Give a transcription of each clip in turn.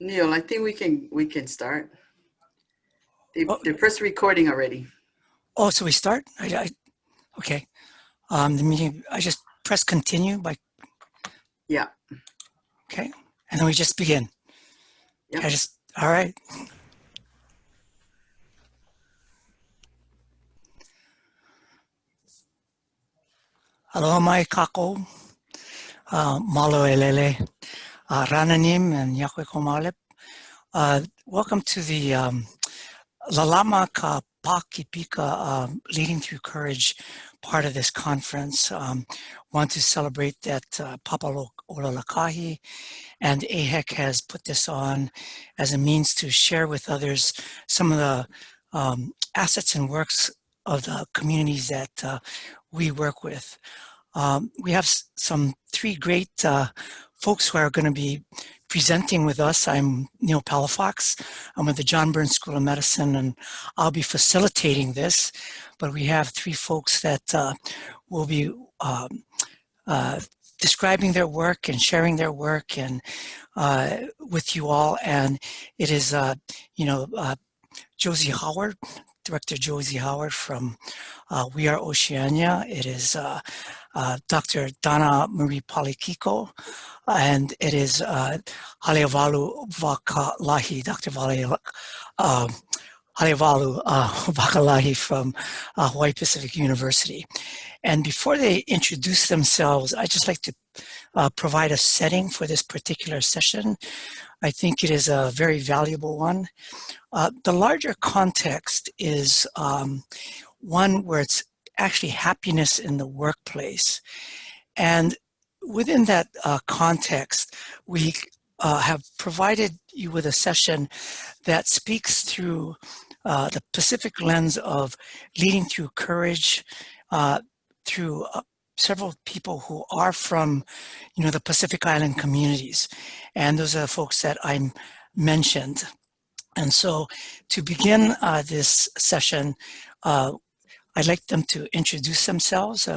Neil, I think we can start. Oh, They pressed recording already. oh, so we start? Okay. The meeting, I just press continue by, Yeah. okay. And then we just begin. Yep. All right. Aloha mai kako, malo elele, rananim and yakwe komalep. Welcome to the Lalama ka Pakipika Leading Through Courage part of this conference. Want to celebrate that Papa Ololakahi and AHEC has put this on as a means to share with others some of the assets and works of the communities that we work with. We have some three great folks who are going to be presenting with us. I'm Neil Palafox. I'm with the John Burns School of Medicine, and I'll be facilitating this. But we have three folks that will be describing their work and sharing their work and with you all. And it is, Josie Howard, Director Josie Howard from We Are Oceania. It is Dr. Donna Marie Palikiko, and it is Haleavalu Vakalahi, Dr. Haleavalu Vakalahi from Hawaii Pacific University. And before they introduce themselves, I'd just like to provide a setting for this particular session. I think it is a very valuable one. The larger context is one where it's actually happiness in the workplace. And within that context, we have provided you with a session that speaks through the Pacific lens of leading through courage through several people who are from, the Pacific Island communities. And those are the folks that I mentioned. And so to begin this session, I'd like them to introduce themselves,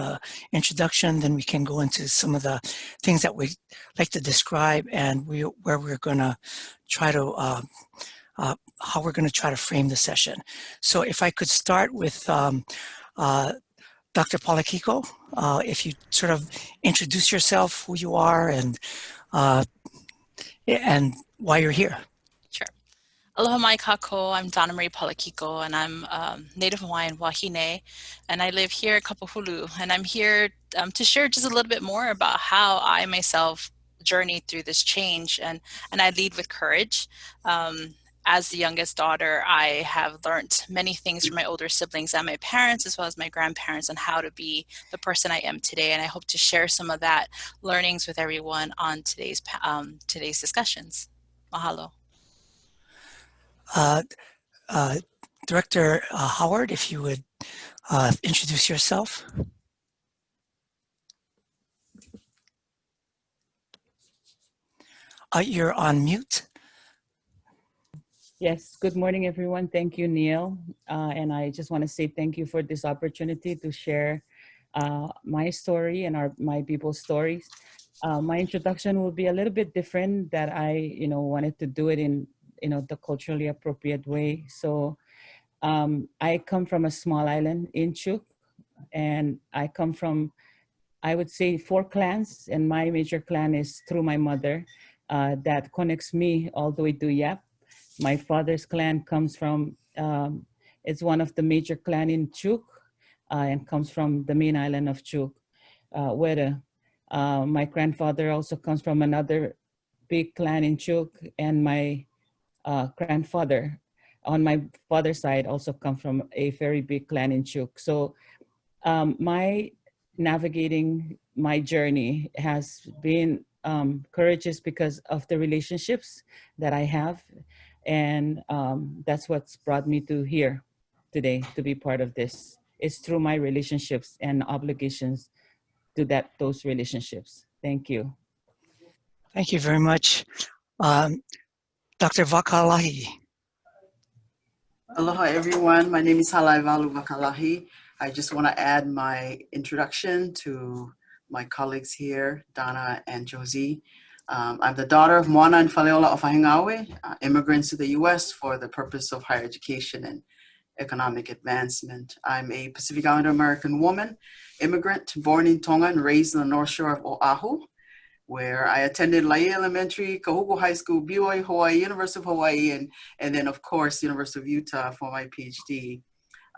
introduction, then we can go into some of the things that we like to describe and where we're going to try to, how we're going to try to frame the session. So if I could start with Dr. Palikiko, if you sort of introduce yourself, who you are, and why you're here. Sure. Aloha mai kako. I'm Donna Marie Palikiko, and I'm Native Hawaiian Wahine, and I live here at Kapahulu. And I'm here to share just a little bit more about how I myself journeyed through this change, and I lead with courage. As the youngest daughter, I have learned many things from my older siblings and my parents, as well as my grandparents, on how to be the person I am today. And I hope to share some of that learnings with everyone on today's discussions. Mahalo. Director Howard, if you would introduce yourself. You're on mute. Yes, good morning, everyone. Thank you, Neil. And I just want to say thank you for this opportunity to share my story and my people's stories. My introduction will be a little bit different, that I, wanted to do it in, the culturally appropriate way. So I come from a small island in Chuuk, and I come from, I would say, 4 clans, and my major clan is through my mother that connects me all the way to Yap. My father's clan comes from, it's one of the major clan in Chuuk and comes from the main island of Chuuk. Where my grandfather also comes from another big clan in Chuuk, and my grandfather on my father's side also come from a very big clan in Chuuk. So my navigating my journey has been courageous because of the relationships that I have. And that's what's brought me to here today to be part of this. It's through my relationships and obligations to those relationships. Thank you. Thank you very much. Dr. Vakalahi. Aloha, everyone. My name is Haleavalu Vakalahi. I just want to add my introduction to my colleagues here, Donna and Josie. I'm the daughter of Moana and Faleola of Ahingawe, immigrants to the U.S. for the purpose of higher education and economic advancement. I'm a Pacific Islander American woman, immigrant, born in Tonga and raised on the North Shore of Oahu, where I attended Laie Elementary, Kahuku High School, BYU, Hawaii, University of Hawaii, and then, of course, University of Utah for my PhD.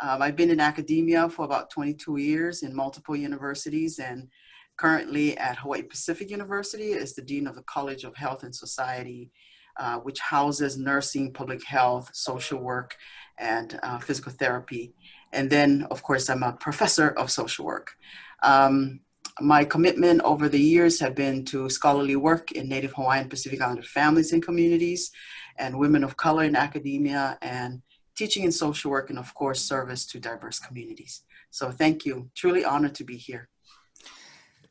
I've been in academia for about 22 years in multiple universities, and currently at Hawaii Pacific University as the Dean of the College of Health and Society, which houses nursing, public health, social work, and physical therapy. And then, of course, I'm a professor of social work. My commitment over the years have been to scholarly work in Native Hawaiian Pacific Islander families and communities, and women of color in academia, and teaching in social work, and of course, service to diverse communities. So thank you. Truly honored to be here.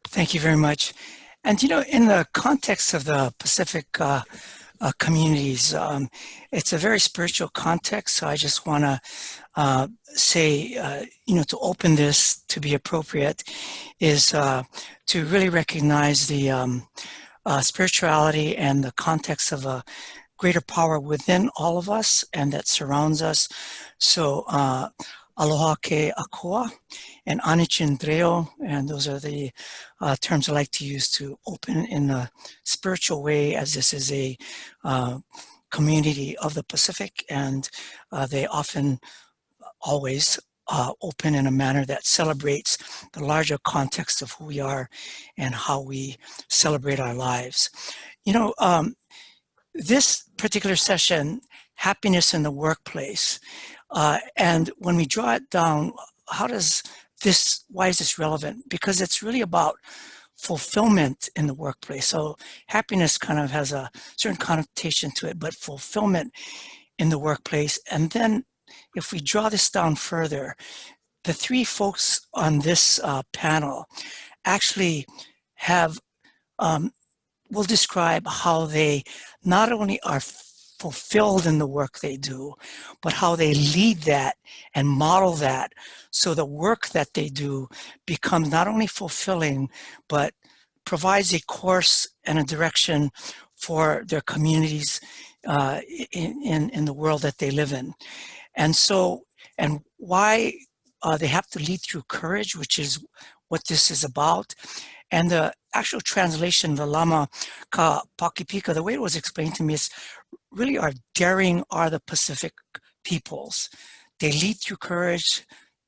Thank you very much. And you know, in the context of the Pacific communities, it's a very spiritual context. So I just want to say, you know, to open this to be appropriate is to really recognize the spirituality and the context of a greater power within all of us and that surrounds us. So aloha ke akua and anichin dreo, and those are the terms I like to use to open in a spiritual way, as this is a community of the Pacific, and they often always open in a manner that celebrates the larger context of who we are and how we celebrate our lives. You know, this particular session, happiness in the workplace, and when we draw it down, how does this, why is this relevant? Because it's really about fulfillment in the workplace. So happiness kind of has a certain connotation to it, but fulfillment in the workplace. And then if we draw this down further, the three folks on this panel actually have will describe how they not only are fulfilled in the work they do, but how they lead that and model that so the work that they do becomes not only fulfilling, but provides a course and a direction for their communities in the world that they live in. And so, and why they have to lead through courage, which is what this is about. And the actual translation, Lalama ka Pakipika, the way it was explained to me is really daring are the Pacific peoples. They lead through courage,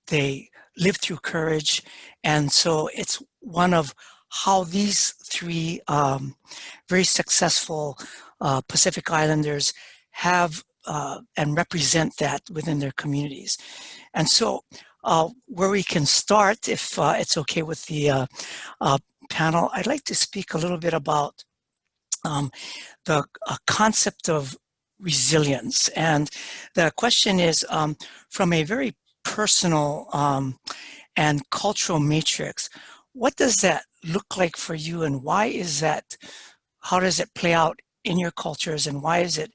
they live through courage, and so it's one of how these three very successful Pacific Islanders have and represent that within their communities. And so where we can start, if it's okay with the panel, I'd like to speak a little bit about the concept of resilience. And the question is from a very personal and cultural matrix, what does that look like for you, and why is that, how does it play out in your cultures, and why is it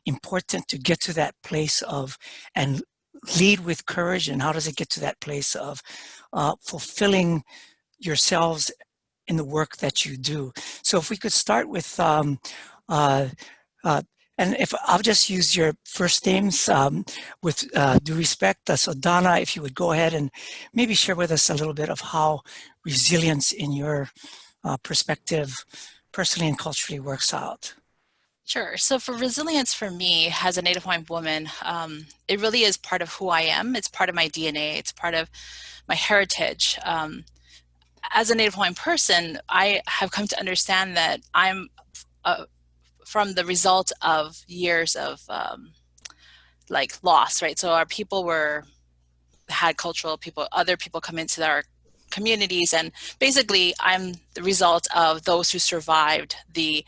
important to get to that place of and lead with courage, and how does it get to that place of fulfilling yourselves in the work that you do? So if we could start with and if I'll just use your first names with due respect. So Donna, if you would go ahead and maybe share with us a little bit of how resilience in your perspective, personally and culturally, works out. Sure. So for resilience for me as a Native Hawaiian woman, it really is part of who I am. It's part of my DNA. It's part of my heritage. As a Native Hawaiian person, I have come to understand that I'm from the result of years of like loss, right? So our people had cultural people, other people come into our communities, and basically I'm the result of those who survived the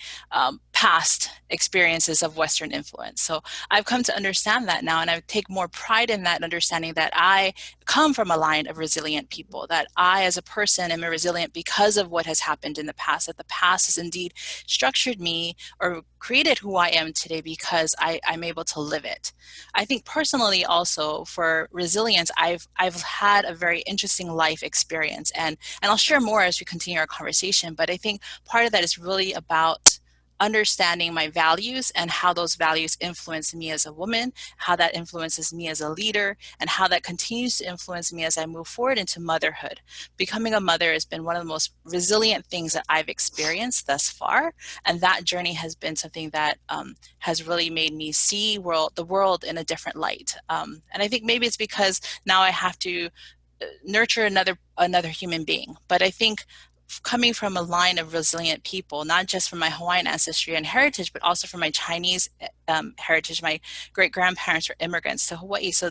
past experiences of Western influence. So I've come to understand that now, and I take more pride in that understanding that I come from a line of resilient people, that I as a person am resilient because of what has happened in the past, that the past has indeed structured me or created who I am today because I'm able to live it. I think personally also for resilience, I've had a very interesting life experience, and I'll share more as we continue our conversation, but I think part of that is really about understanding my values and how those values influence me as a woman, how that influences me as a leader, and how that continues to influence me as I move forward into motherhood. Becoming a mother has been one of the most resilient things that I've experienced thus far, and that journey has been something that has really made me see the world in a different light. And I think maybe it's because now I have to nurture another human being. But I think coming from a line of resilient people, not just from my Hawaiian ancestry and heritage, but also from my Chinese heritage. My great-grandparents were immigrants to Hawaii, so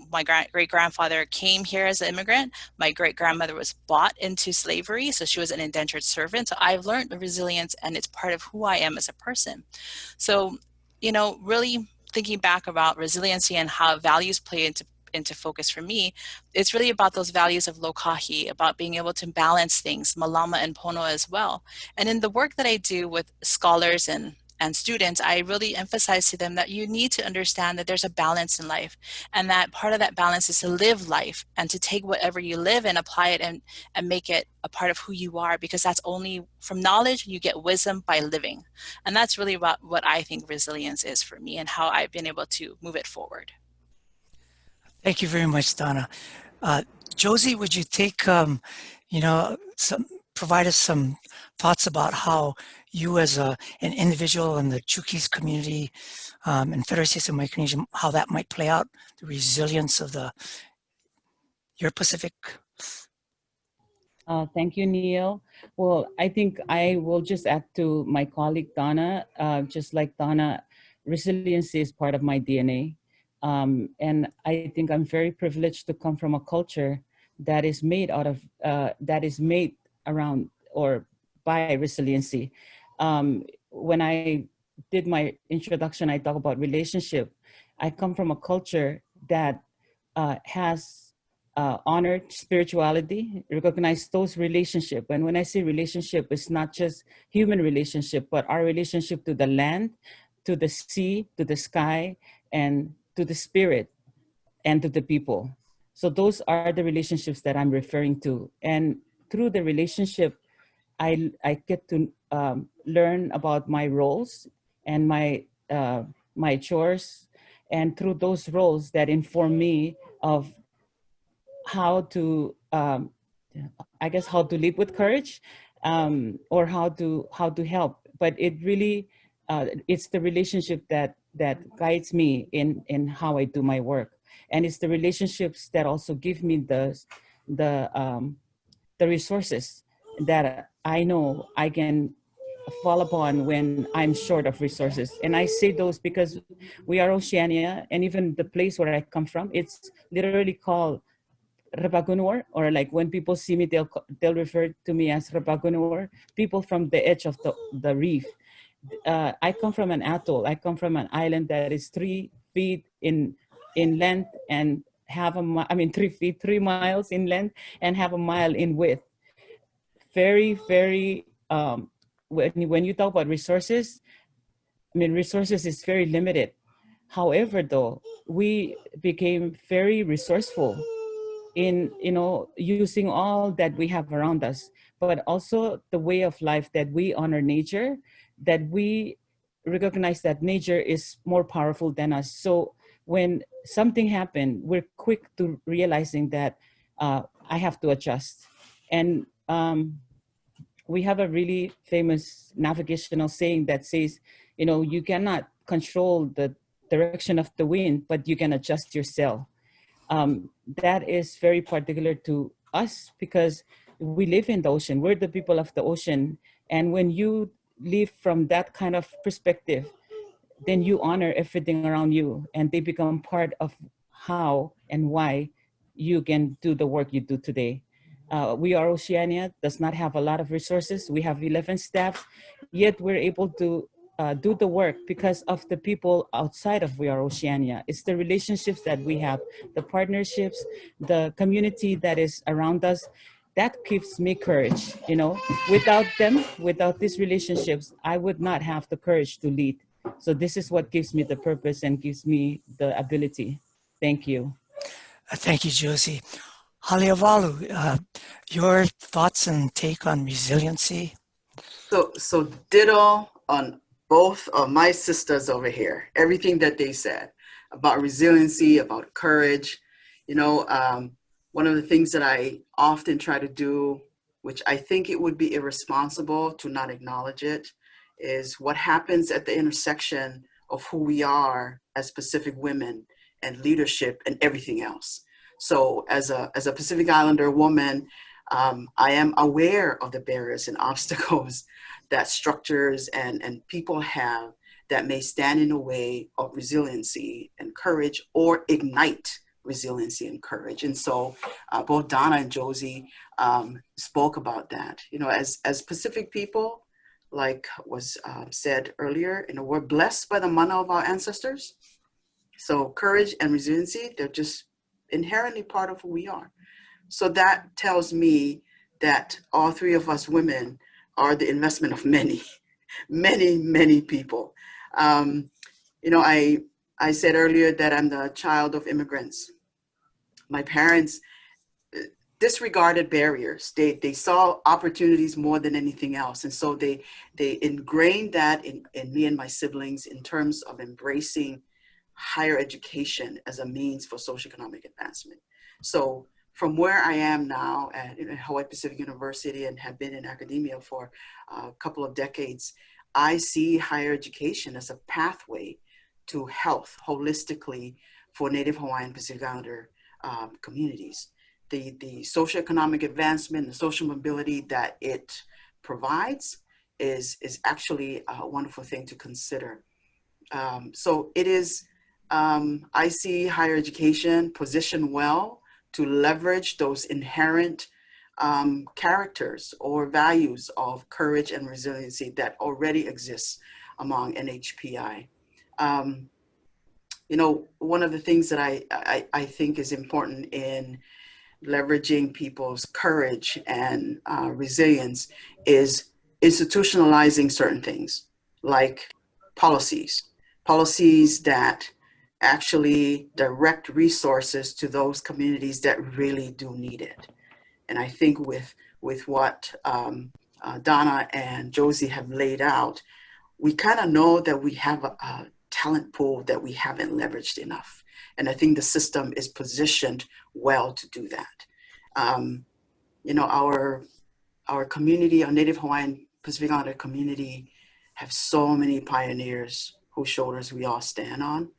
my great-grandfather came here as an immigrant. My great-grandmother was bought into slavery, so she was an indentured servant. So I've learned the resilience, and it's part of who I am as a person. So, really thinking back about resiliency and how values play into focus for me, it's really about those values of Lokahu, about being able to balance things, Lalama and Pono as well. And in the work that I do with scholars and students, I really emphasize to them that you need to understand that there's a balance in life, and that part of that balance is to live life and to take whatever you live and apply it and make it a part of who you are, because that's only from knowledge you get wisdom by living. And that's really about what I think resilience is for me and how I've been able to move it forward. Thank you very much, Donna. Josie, would you take, provide us some thoughts about how you as an individual in the Chukis community and Federated States of Micronesia, how that might play out, the resilience of your Pacific? Thank you, Neil. Well, I think I will just add to my colleague, Donna. Just like Donna, resiliency is part of my DNA. And I think I'm very privileged to come from a culture that is made around or by resiliency. When I did my introduction, I talk about relationship. I come from a culture that has honored spirituality, recognize those relationships. And when I say relationship, it's not just human relationship, but our relationship to the land, to the sea, to the sky, and to the spirit, and to the people. So those are the relationships that I'm referring to. And through the relationship, I get to learn about my roles and my chores, and through those roles that inform me of how to, how to live with courage, or how to help. But it really, it's the relationship that guides me in how I do my work. And it's the relationships that also give me the resources that I know I can fall upon when I'm short of resources. And I say those because we are Oceania, and even the place where I come from, it's literally called Rabagunor, or like when people see me, they'll refer to me as Rabagunor, people from the edge of the reef. I come from an atoll. I come from an island that is 3 feet in length and 3 feet, 3 miles in length and half a mile in width. Very, very, when you talk about resources, resources is very limited. However, though, we became very resourceful in using all that we have around us, but also the way of life that we honor nature, that we recognize that nature is more powerful than us. So when something happened, we're quick to realizing that I have to adjust. And we have a really famous navigational saying that says, you cannot control the direction of the wind, but you can adjust your sail. That is very particular to us because we live in the ocean. We're the people of the ocean. And when you live from that kind of perspective, then you honor everything around you, and they become part of how and why you can do the work you do today. We are Oceania, does not have a lot of resources. We have 11 staff, yet we're able to do the work because of the people outside of We Are Oceania. It's the relationships that we have, the partnerships, the community that is around us, that gives me courage. Without them, without these relationships, I would not have the courage to lead. So this is what gives me the purpose and gives me the ability. Thank you. Thank you, Josie. Haleavalu, your thoughts and take on resiliency? So ditto on both of my sisters over here. Everything that they said about resiliency, about courage. One of the things that I often try to do, which I think it would be irresponsible to not acknowledge it, is what happens at the intersection of who we are as Pacific women and leadership and everything else. So as a Pacific Islander woman, I am aware of the barriers and obstacles that structures and people have that may stand in the way of resiliency and courage or ignite resiliency and courage. And so both Donna and Josie spoke about that. As Pacific people, like was said earlier, we're blessed by the mana of our ancestors. So courage and resiliency, they're just inherently part of who we are. So that tells me that all three of us women are the investment of many, many, many people. I said earlier that I'm the child of immigrants. My parents disregarded barriers. They saw opportunities more than anything else. And so they ingrained that in me and my siblings in terms of embracing higher education as a means for socioeconomic advancement. So from where I am now at Hawaii Pacific University and have been in academia for a couple of decades, I see higher education as a pathway to health holistically for Native Hawaiian Pacific Islander communities. The socioeconomic advancement, the social mobility that it provides is actually a wonderful thing to consider. So it is, I see higher education positioned well to leverage those inherent characters or values of courage and resiliency that already exists among NHPI. One of the things that I think is important in leveraging people's courage and resilience is institutionalizing certain things like policies that actually direct resources to those communities that really do need it. And I think with what Donna and Josie have laid out, we kind of know that we have a talent pool that we haven't leveraged enough. And I think the system is positioned well to do that. Our community, our Native Hawaiian Pacific Islander community, have so many pioneers whose shoulders we all stand on.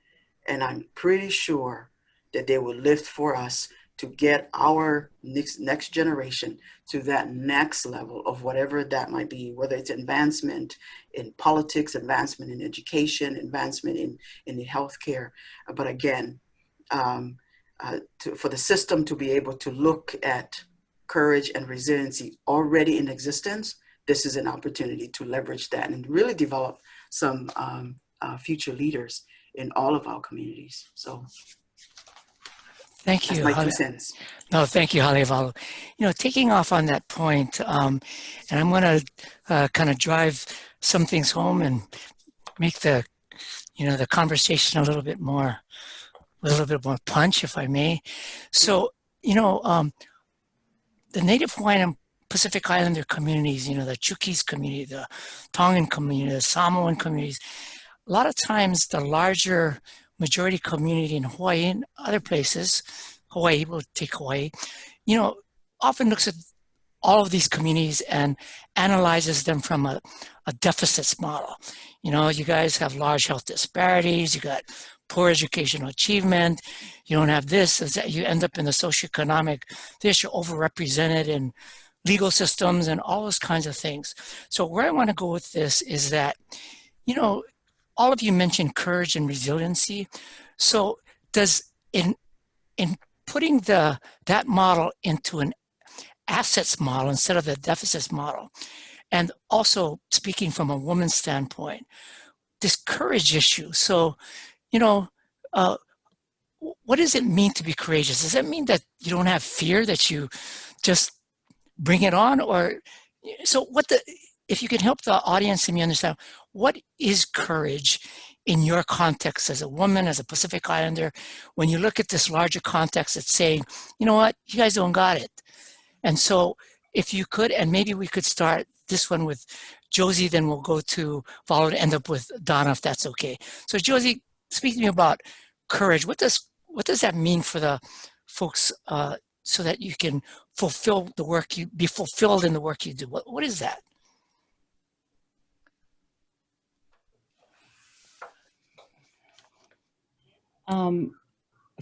And I'm pretty sure that they will lift for us to get our next generation to that next level of whatever that might be, whether it's advancement in politics, advancement in education, advancement in the healthcare. But again, for the system to be able to look at courage and resiliency already in existence, this is an opportunity to leverage that and really develop some future leaders in all of our communities. So thank you. That's my 2 cents. No, thank you, Haleavalu. Taking off on that point, and I'm going to kind of drive some things home and make the conversation a little bit more punch, if I may. So, the Native Hawaiian and Pacific Islander communities, the Chukis community, the Tongan community, the Samoan communities, a lot of times the larger majority community in Hawaii and other places, Hawaii, we'll take Hawaii, often looks at all of these communities and analyzes them from a deficits model. You guys have large health disparities, you got poor educational achievement, you don't have this, you end up in the socioeconomic, this, you're overrepresented in legal systems and all those kinds of things. So where I want to go with this is that, all of you mentioned courage and resiliency. So does in putting that model into an assets model instead of the deficits model, and also speaking from a woman's standpoint, this courage issue. So, what does it mean to be courageous? Does that mean that you don't have fear, that you just bring it on? Or so if you can help the audience and me understand, what is courage in your context as a woman, as a Pacific Islander, when you look at this larger context that's saying, you know what, you guys don't got it. And so if you could, and maybe we could start this one with Josie, then we'll go to Valo to end up with Donna, if that's okay. So Josie, speak to me about courage. What does that mean for the folks so that you can fulfill the work be fulfilled in the work you do? What is that?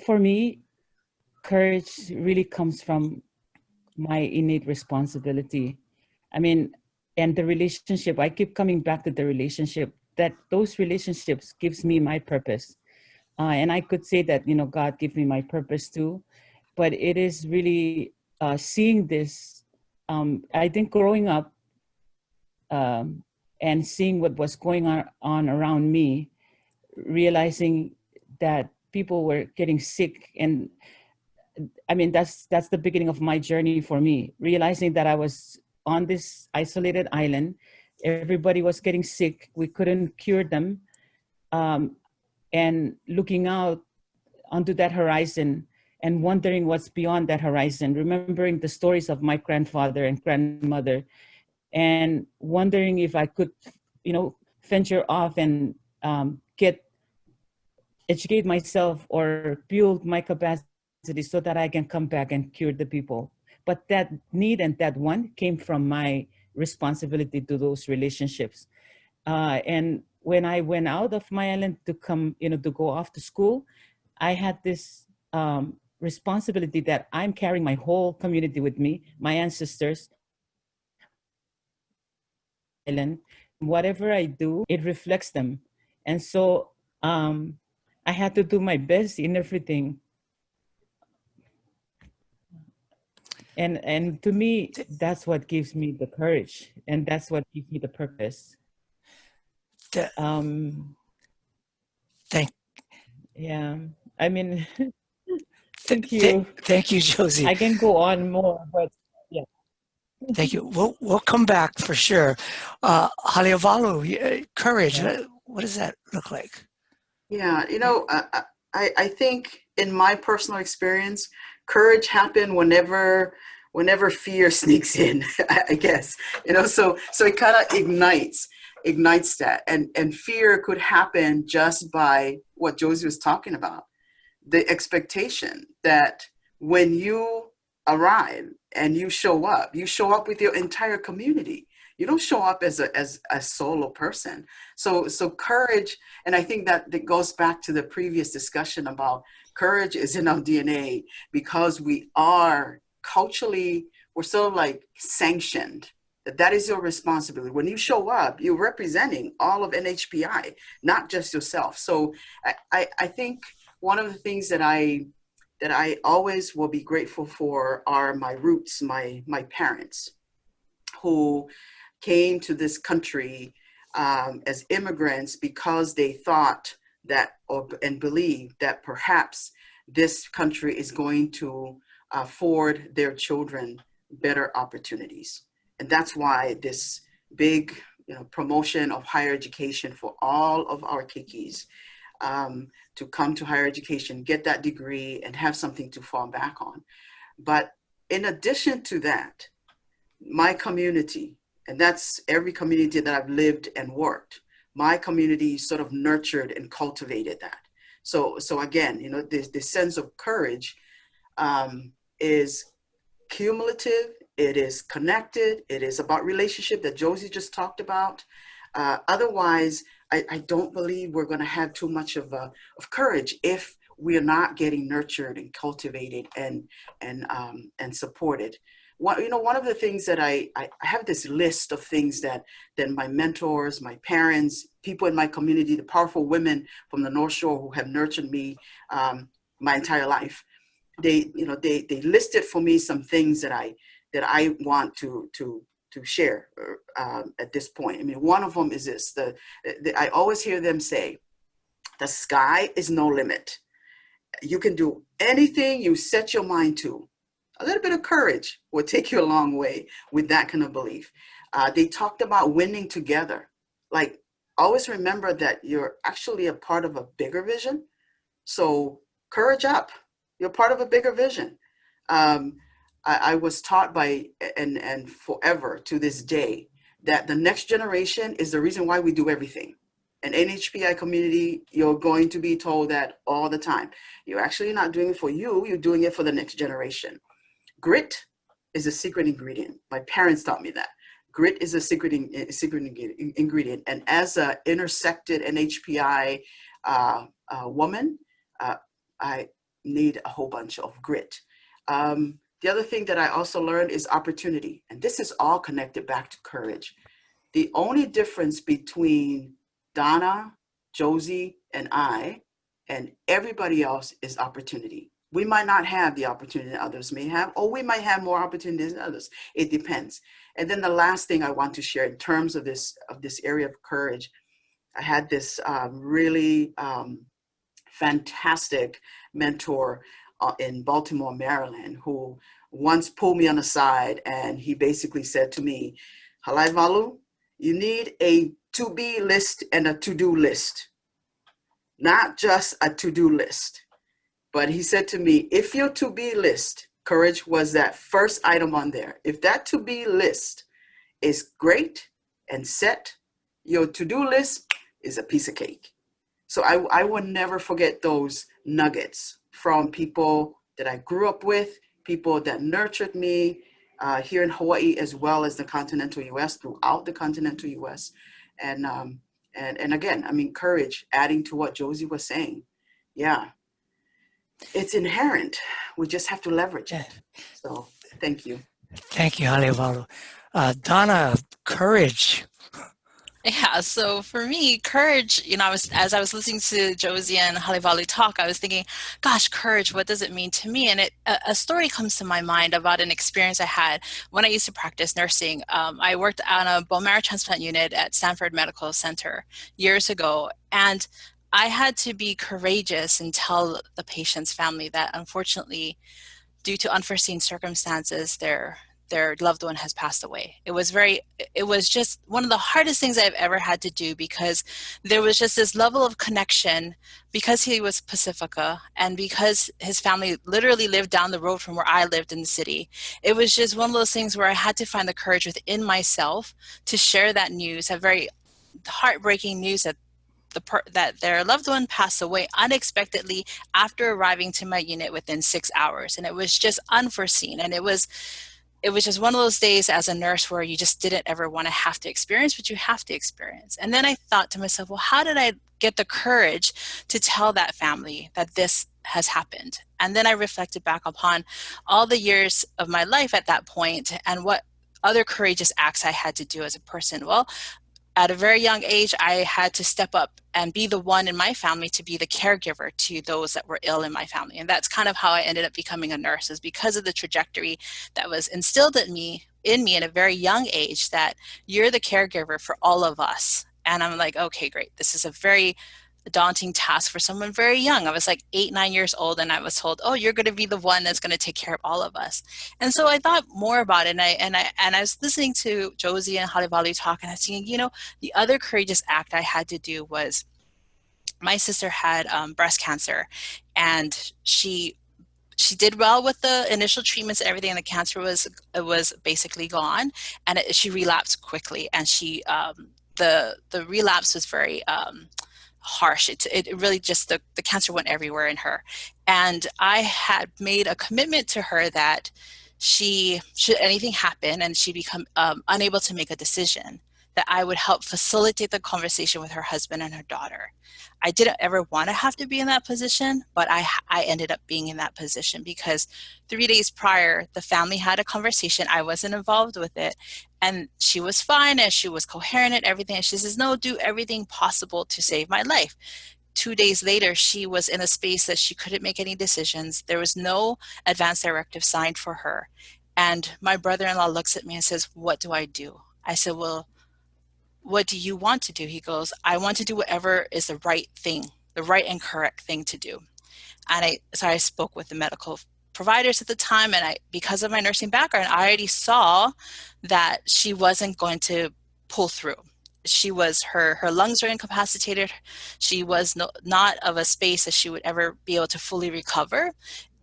For me, courage really comes from my innate responsibility. I mean, and the relationship, I keep coming back to the relationship, that those relationships gives me my purpose. And I could say that, God gave me my purpose too, but it is really seeing this. I think growing up and seeing what was going on around me, realizing that people were getting sick, and I mean, that's the beginning of my journey for me, realizing that I was on this isolated island. Everybody was getting sick. We couldn't cure them. And looking out onto that horizon and wondering what's beyond that horizon, remembering the stories of my grandfather and grandmother, and wondering if I could, venture off and educate myself or build my capacity so that I can come back and cure the people. But that need and that want came from my responsibility to those relationships. And when I went out of my island to come, to go off to school, I had this responsibility that I'm carrying my whole community with me, my ancestors, island. Whatever I do, it reflects them. And so I had to do my best in everything. And to me, that's what gives me the courage, and that's what gives me the purpose. Thank. Yeah, I mean, thank you. Thank you, Josie. I can go on more, but yeah. Thank you. We'll come back for sure. Haleavalu, courage. Yeah. What does that look like? Yeah, I think in my personal experience, courage happened whenever fear sneaks in, I guess. So it kind of ignites that, and fear could happen just by what Josie was talking about, the expectation that when you arrive and you show up with your entire community. You don't show up as a solo person. So courage, and I think that goes back to the previous discussion about courage is in our DNA because we are culturally, we're sort of like sanctioned. That is your responsibility. When you show up, you're representing all of NHPI, not just yourself. So I think one of the things that I always will be grateful for are my roots, my parents, who came to this country as immigrants because they thought that and believed that perhaps this country is going to afford their children better opportunities. And that's why this big promotion of higher education for all of our kikis to come to higher education, get that degree, and have something to fall back on. But in addition to that, my community, and that's every community that I've lived and worked, my community sort of nurtured and cultivated that. So again, this sense of courage is cumulative, it is connected, it is about relationship that Josie just talked about. Otherwise, I don't believe we're going to have too much of courage if we are not getting nurtured and cultivated and supported. One of the things that I have this list of things that my mentors, my parents, people in my community, the powerful women from the North Shore who have nurtured me my entire life, they listed for me some things that I want to share at this point. I mean, one of them is this: I always hear them say, "The sky is no limit. You can do anything you set your mind to." A little bit of courage will take you a long way with that kind of belief. They talked about winning together. Like, always remember that you're actually a part of a bigger vision. So courage up. You're part of a bigger vision. I was taught by, and forever to this day, that the next generation is the reason why we do everything. An NHPI community, you're going to be told that all the time. You're actually not doing it for you, you're doing it for the next generation. Grit is a secret ingredient. My parents taught me that. Grit is a secret ingredient. And as an intersected NHPI woman, I need a whole bunch of grit. The other thing that I also learned is opportunity. And this is all connected back to courage. The only difference between Donna, Josie, and I, and everybody else is opportunity. We might not have the opportunity that others may have, or we might have more opportunities than others. It depends. And then the last thing I want to share in terms of this area of courage, I had this really fantastic mentor in Baltimore, Maryland, who once pulled me on the side, and he basically said to me, Halaivalu, you need a to-be list and a to-do list, not just a to-do list. But he said to me, if your to-be list, courage was that first item on there, if that to-be list is great and set, your to-do list is a piece of cake. So I will never forget those nuggets from people that I grew up with, people that nurtured me here in Hawaii, as well as the continental US, throughout the continental US. And again, I mean, courage, adding to what Josie was saying. Yeah, it's inherent. We just have to leverage it. So thank you. Thank you, Halevalu. Donna, courage. Yeah, so for me, courage, as I was listening to Josie and Halivali talk, I was thinking, gosh, courage, what does it mean to me? And a story comes to my mind about an experience I had when I used to practice nursing. I worked on a bone marrow transplant unit at Stanford Medical Center years ago, and I had to be courageous and tell the patient's family that unfortunately, due to unforeseen circumstances, their loved one has passed away. It was just one of the hardest things I've ever had to do, because there was just this level of connection, because he was Pacifica and because his family literally lived down the road from where I lived in the city. It was just one of those things where I had to find the courage within myself to share that news, that very heartbreaking news that that their loved one passed away unexpectedly after arriving to my unit within 6 hours. And it was just unforeseen. And it was just one of those days as a nurse where you just didn't ever want to have to experience, but you have to experience. And then I thought to myself, well, how did I get the courage to tell that family that this has happened? And then I reflected back upon all the years of my life at that point and what other courageous acts I had to do as a person. Well, at a very young age, I had to step up and be the one in my family to be the caregiver to those that were ill in my family. And that's kind of how I ended up becoming a nurse, is because of the trajectory that was instilled in me at a very young age, that you're the caregiver for all of us. And I'm like, okay, great. This is a very daunting task for someone very young. I was like 8, 9 years old, and I was told, oh, you're going to be the one that's going to take care of all of us. And so I thought more about it, and I was listening to Josie and Halivali talk, and I was thinking, the other courageous act I had to do was, my sister had breast cancer, and she did well with the initial treatments and everything, and the cancer was basically gone, and she relapsed quickly, and the relapse was very harsh. It really just, the cancer went everywhere in her. And I had made a commitment to her that should anything happen and she become unable to make a decision, that I would help facilitate the conversation with her husband and her daughter. I didn't ever want to have to be in that position, but I ended up being in that position because 3 days prior, the family had a conversation. I wasn't involved with it. And she was fine and she was coherent and everything. And she says, no, do everything possible to save my life. 2 days later, she was in a space that she couldn't make any decisions. There was no advance directive signed for her. And my brother-in-law looks at me and says, what do I do? I said, well, what do you want to do? He goes, I want to do whatever is the right thing, the right and correct thing to do. And so I spoke with the medical providers at the time, and because of my nursing background, I already saw that she wasn't going to pull through. Her lungs are incapacitated. She was not of a space that she would ever be able to fully recover.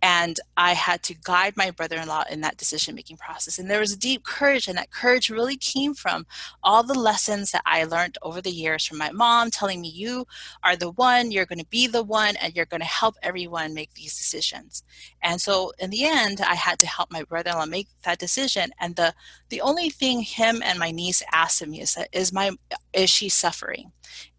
And I had to guide my brother-in-law in that decision-making process. And there was a deep courage, and that courage really came from all the lessons that I learned over the years from my mom telling me, you are the one, you're going to be the one, and you're going to help everyone make these decisions. And so in the end, I had to help my brother-in-law make that decision. And the only thing him and my niece asked of me is that, is she suffering?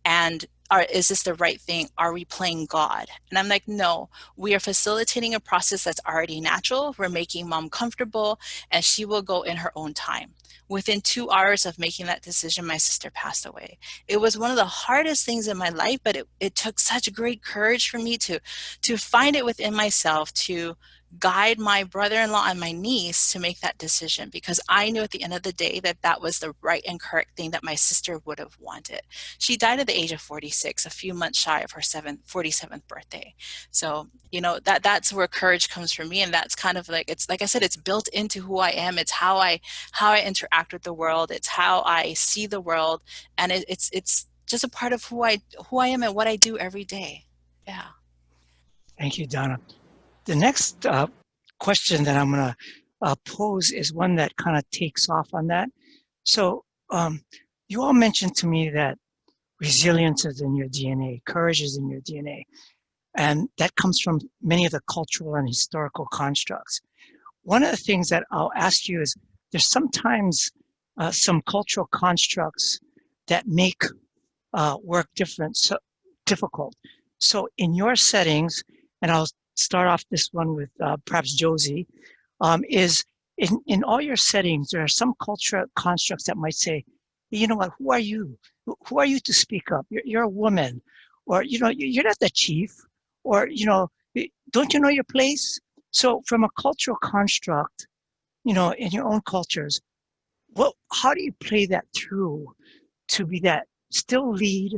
And is this the right thing? Are we playing God? And I'm like, no, we are facilitating a process that's already natural. We're making mom comfortable, and she will go in her own time. Within 2 hours of making that decision, my sister passed away. It was one of the hardest things in my life, but it took such great courage for me to find it within myself to guide my brother-in-law and my niece to make that decision, because I knew at the end of the day that that was the right and correct thing that my sister would have wanted. She died at the age of 46, a few months shy of her 47th birthday. So, you know, that's where courage comes from me. And that's kind of like, it's like I said, it's built into who I am. It's how I interact with the world. It's how I see the world. And it's just a part of who I am and what I do every day. Yeah. Thank you, Donna. The next question that I'm going to pose is one that kind of takes off on that. So you all mentioned to me that resilience is in your DNA, courage is in your DNA, and that comes from many of the cultural and historical constructs. One of the things that I'll ask you is there's sometimes some cultural constructs that make work difficult. So in your settings, and I'll start off this one with perhaps Josie, is in all your settings, there are some cultural constructs that might say, you know what, who are you? Who are you to speak up? You're a woman, or, you know, you're not the chief, or, you know, don't you know your place? So from a cultural construct, you know, in your own cultures, how do you play that through to be that still lead,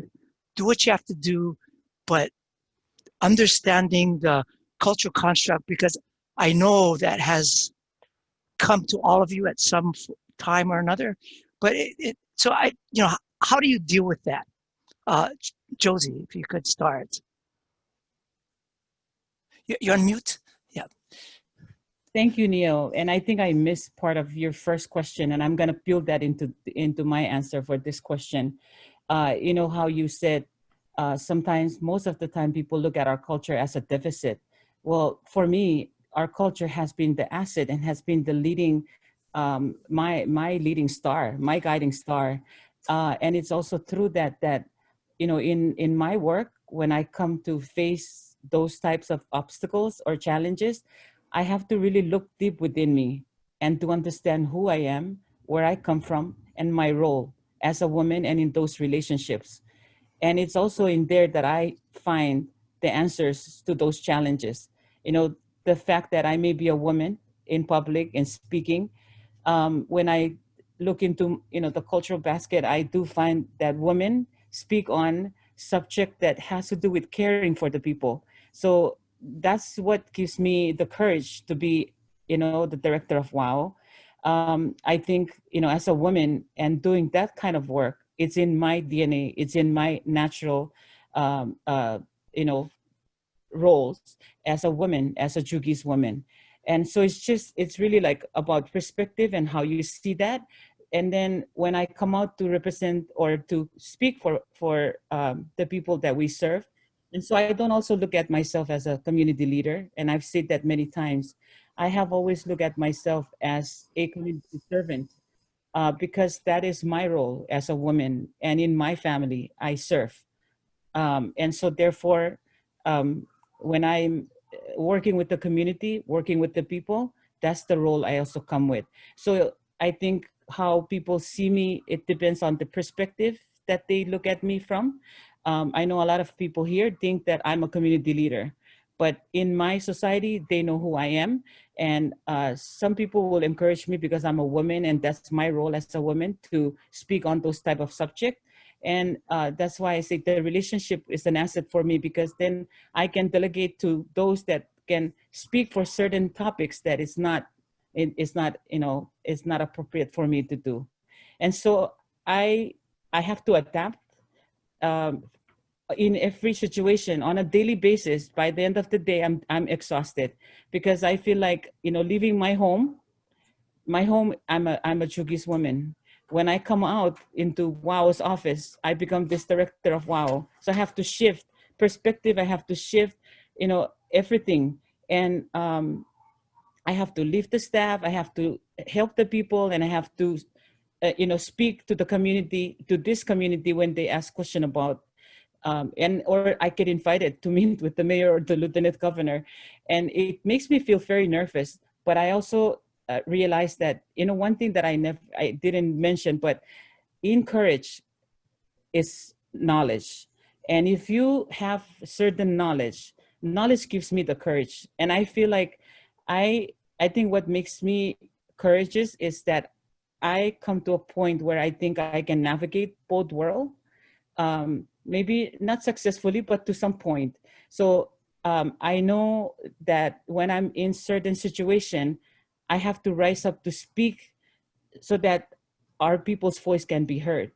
do what you have to do, but understanding the cultural construct, because I know that has come to all of you at some time or another. But so you know, how do you deal with that? Josie, if you could start. You're on mute. Yeah. Thank you, Neil. And I think I missed part of your first question, and I'm going to build that into my answer for this question. You know how you said sometimes, most of the time, people look at our culture as a deficit. Well, for me, our culture has been the asset and has been the leading, my leading star, my guiding star. And it's also through that, you know, in my work, when I come to face those types of obstacles or challenges, I have to really look deep within me and to understand who I am, where I come from, and my role as a woman and in those relationships. And it's also in there that I find the answers to those challenges. You know, the fact that I may be a woman in public and speaking, when I look into, you know, the cultural basket, I do find that women speak on subject that has to do with caring for the people. So that's what gives me the courage to be, you know, the director of WOW. I think, you know, as a woman and doing that kind of work, it's in my DNA, it's in my natural, you know, roles as a woman, as a Jugis woman. And so it's really like about perspective and how you see that. And then when I come out to represent or to speak for the people that we serve, and so I don't also look at myself as a community leader, and I've said that many times. I have always looked at myself as a community servant, because that is my role as a woman, and in my family, I serve. And so therefore, when I'm working with the community, working with the people, that's the role I also come with. So I think how people see me, it depends on the perspective that they look at me from. I know a lot of people here think that I'm a community leader, but in my society, they know who I am. And some people will encourage me because I'm a woman, and that's my role as a woman to speak on those type of subject. And that's why I say the relationship is an asset for me, because then I can delegate to those that can speak for certain topics that it's not, you know, it's not appropriate for me to do. And so I have to adapt. Um, in every situation on a daily basis. By the end of the day, I'm exhausted because I feel like, leaving my home, I'm a Chugis woman. When I come out into WOW's office, I become this director of WOW. So I have to shift perspective. I have to shift, everything. And I have to leave the staff. I have to help the people, and I have to, speak to the community, to this community when they ask question about, or I get invited to meet with the mayor or the lieutenant governor, and it makes me feel very nervous. But I also realized that, one thing that I didn't mention, but in courage is knowledge. And if you have certain knowledge gives me the courage. And I feel like I I think what makes me courageous is that I come to a point where I think I can navigate both worlds, maybe not successfully, but to some point. So I know that when I'm in certain situation, I have to rise up to speak so that our people's voice can be heard.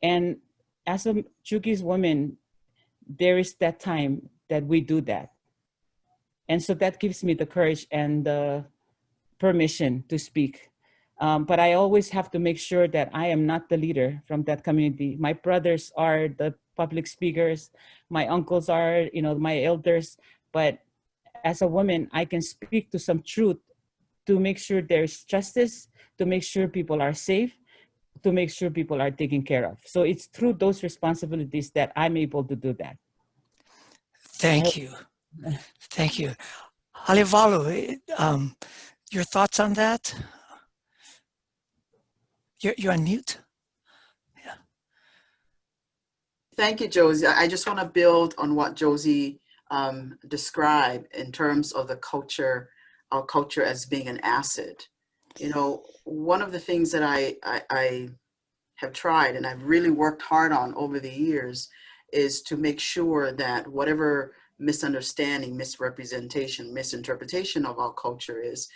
And as a Chugis woman, there is that time that we do that. And so that gives me the courage and the permission to speak. But I always have to make sure that I am not the leader from that community. My brothers are the public speakers. My uncles are, my elders. But as a woman, I can speak to some truth to make sure there's justice, to make sure people are safe, to make sure people are taken care of. So it's through those responsibilities that I'm able to do that. Thank you. Thank you. Halevalu, your thoughts on that? You're on mute. Yeah. Thank you, Josie. I just want to build on what Josie described in terms of the culture, our culture as being an asset. One of the things that I have tried and I've really worked hard on over the years is to make sure that whatever misunderstanding, misrepresentation, misinterpretation of our culture is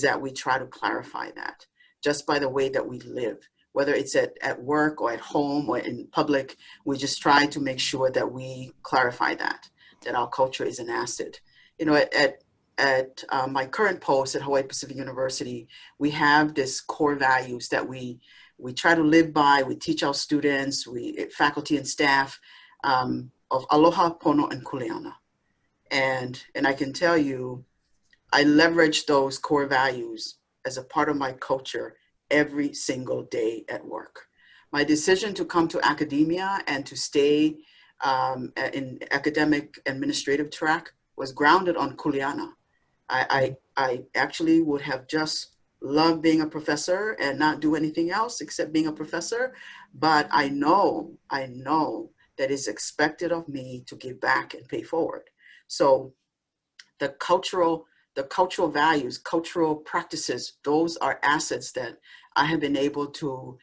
that we try to clarify that just by the way that we live, whether it's at work or at home or in public. We just try to make sure that we clarify that our culture is an asset. At my current post at Hawaii Pacific University, we have this core values that we try to live by. We teach our students, faculty and staff, of aloha, pono, and kuleana. And I can tell you, I leverage those core values as a part of my culture every single day at work. My decision to come to academia and to stay in academic administrative track was grounded on kuleana. I actually would have just loved being a professor and not do anything else except being a professor. But I know that it's expected of me to give back and pay forward. So the cultural values, cultural practices, those are assets that I have been able to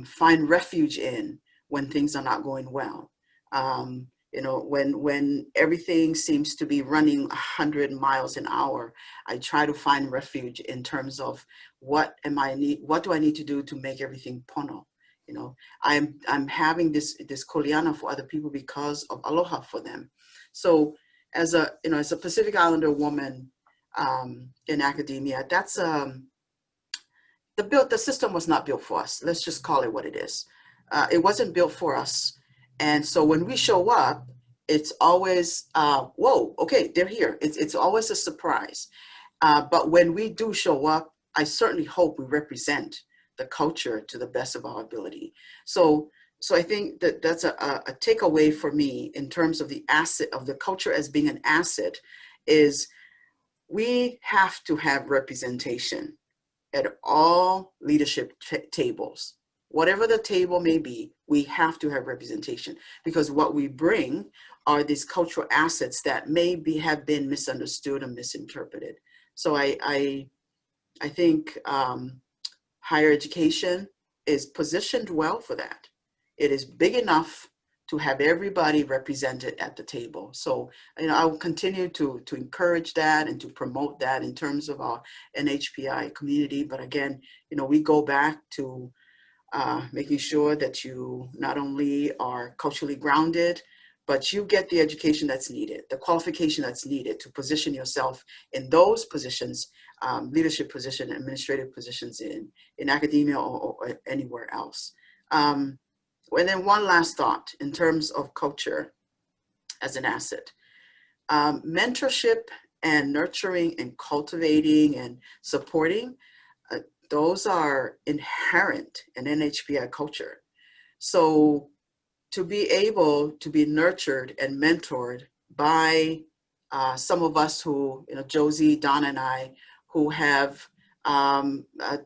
find refuge in when things are not going well. When everything seems to be running 100 miles an hour, I try to find refuge in terms of what do I need to do to make everything pono. I'm having this kuleana for other people because of aloha for them. So as a Pacific Islander woman in academia, that's the system was not built for us. Let's just call it what it is. It wasn't built for us. And so when we show up, it's always, whoa, okay, they're here. It's always a surprise. But when we do show up, I certainly hope we represent the culture to the best of our ability. So I think that that's a takeaway for me in terms of the asset of the culture as being an asset is we have to have representation at all leadership tables. Whatever the table may be, we have to have representation because what we bring are these cultural assets that have been misunderstood and misinterpreted. So I think higher education is positioned well for that. It is big enough to have everybody represented at the table. So, I will continue to encourage that and to promote that in terms of our NHPI community. But again, we go back to making sure that you not only are culturally grounded, but you get the education that's needed, the qualification that's needed to position yourself in those positions, leadership position, administrative positions in academia or anywhere else. And then one last thought in terms of culture as an asset. Mentorship and nurturing and cultivating and supporting, those are inherent in NHPI culture. So to be able to be nurtured and mentored by some of us who, Josie, Donna, and I, who have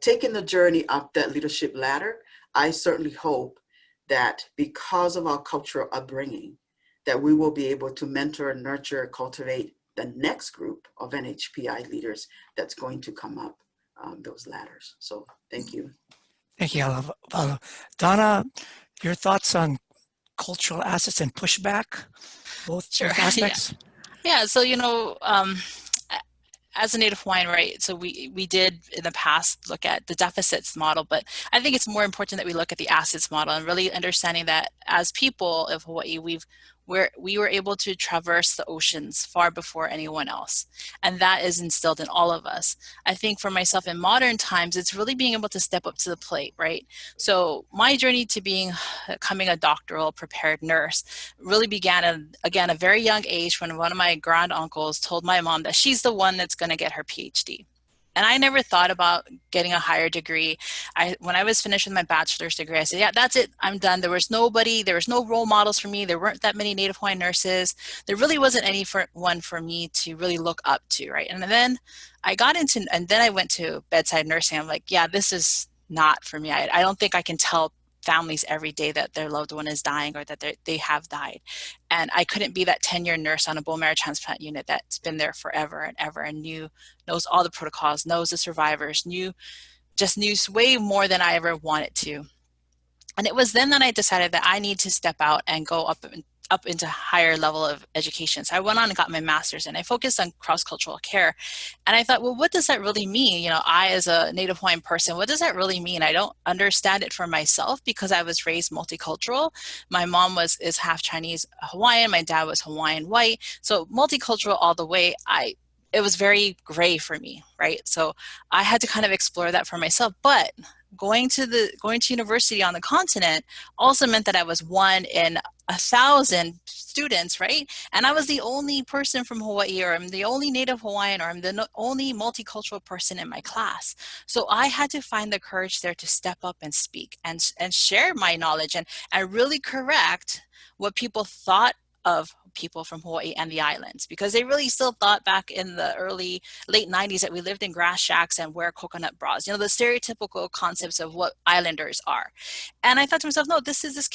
taken the journey up that leadership ladder, I certainly hope that because of our cultural upbringing, that we will be able to mentor, nurture, cultivate the next group of NHPI leaders that's going to come up those ladders. So thank you. Thank you, Lalama. Donna, your thoughts on cultural assets and pushback, both aspects? Yeah, so, as a Native Hawaiian, right, so we did in the past look at the deficits model, but I think it's more important that we look at the assets model and really understanding that as people of Hawaii, we were able to traverse the oceans far before anyone else. And that is instilled in all of us. I think for myself in modern times, it's really being able to step up to the plate, right? So my journey to becoming a doctoral prepared nurse really began at, again, a very young age when one of my grand uncles told my mom that she's the one that's going to get her PhD. And I never thought about getting a higher degree. When I was finished with my bachelor's degree, I said, yeah, that's it. I'm done. There was no role models for me. There weren't that many Native Hawaiian nurses. There really wasn't anyone for me to really look up to, right? And then I went to bedside nursing. I'm like, yeah, this is not for me. I don't think I can tell families every day that their loved one is dying or that they have died. And I couldn't be that 10-year nurse on a bone marrow transplant unit that's been there forever and ever and knows all the protocols, knows the survivors, knew way more than I ever wanted to. And it was then that I decided that I need to step out and go up into higher level of education. So I went on and got my master's and I focused on cross-cultural care. And I thought, well, what does that really mean? I, as a Native Hawaiian person, what does that really mean? I don't understand it for myself because I was raised multicultural. My mom is half Chinese Hawaiian. My dad was Hawaiian white. So multicultural all the way. It was very gray for me, right? So I had to kind of explore that for myself. But going to university on the continent also meant that I was one in 1,000 students, right? And I was the only person from Hawaii, or I'm the only Native Hawaiian, or I'm the only multicultural person in my class. So I had to find the courage there to step up and speak and share my knowledge and really correct what people thought of people from Hawaii and the islands, because they really still thought back in the late 90s that we lived in grass shacks and wear coconut bras, the stereotypical concepts of what islanders are. And I thought to myself, no, this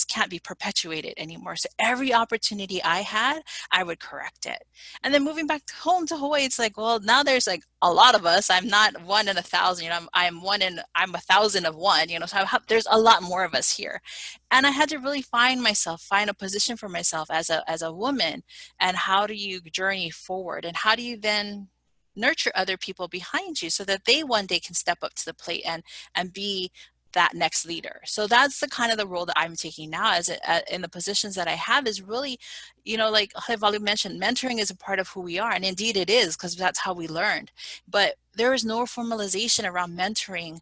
can't be perpetuated anymore. So every opportunity I had, I would correct it. And then moving back home to Hawaii, it's like, well, now there's like a lot of us. I'm not one in 1,000. I'm 1,000 of one. So there's a lot more of us here. And I had to really find a position for myself as a woman. And how do you journey forward? And how do you then nurture other people behind you so that they one day can step up to the plate and be that next leader? So that's the kind of the role that I'm taking now in the positions that I have, is really, like Halevalu mentioned, mentoring is a part of who we are. And indeed it is, because that's how we learned. But there is no formalization around mentoring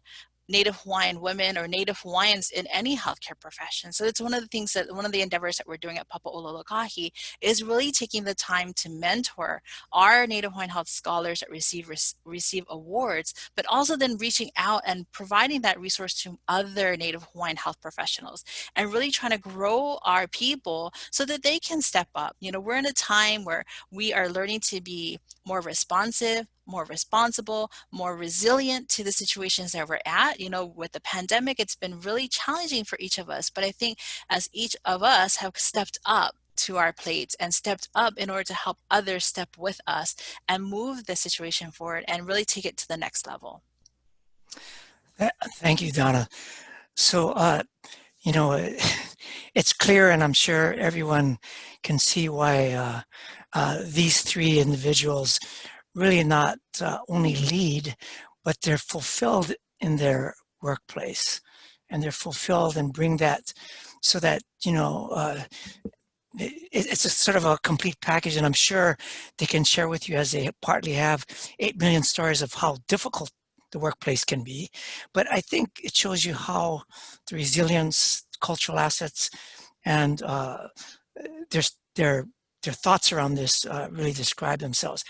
Native Hawaiian women or Native Hawaiians in any healthcare profession. So it's one of the endeavors that we're doing at Papa'ola Lokahi is really taking the time to mentor our Native Hawaiian health scholars that receive awards, but also then reaching out and providing that resource to other Native Hawaiian health professionals and really trying to grow our people so that they can step up. We're in a time where we are learning to be more responsive, more responsible, more resilient to the situations that we're at. With the pandemic, it's been really challenging for each of us. But I think as each of us have stepped up to our plates and stepped up in order to help others step with us and move the situation forward and really take it to the next level. Thank you, Donna. So, it's clear, and I'm sure everyone can see why these three individuals really not only lead, but they're fulfilled in their workplace, and they're fulfilled and bring that so that, it's a sort of a complete package, and I'm sure they can share with you, as they partly have, 8 million stories of how difficult the workplace can be. But I think it shows you how the resilience, cultural assets, and their their their thoughts around this really describe themselves.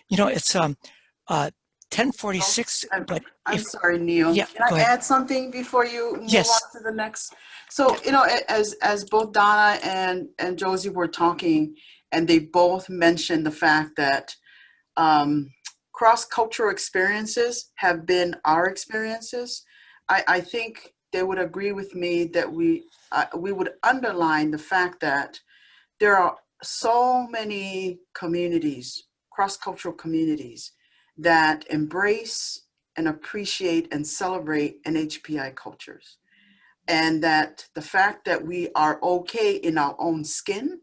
You know, it's 10:46, but I'm sorry, Neil. yeah, Can go I ahead. add something before you move Yes. on to the next? So, you know, as both Donna and Josie were talking, and they both mentioned the fact that cross-cultural experiences have been our experiences. I think they would agree with me that we would underline the fact that there are so many communities, cross-cultural communities, that embrace and appreciate and celebrate NHPI cultures. And that the fact that we are okay in our own skin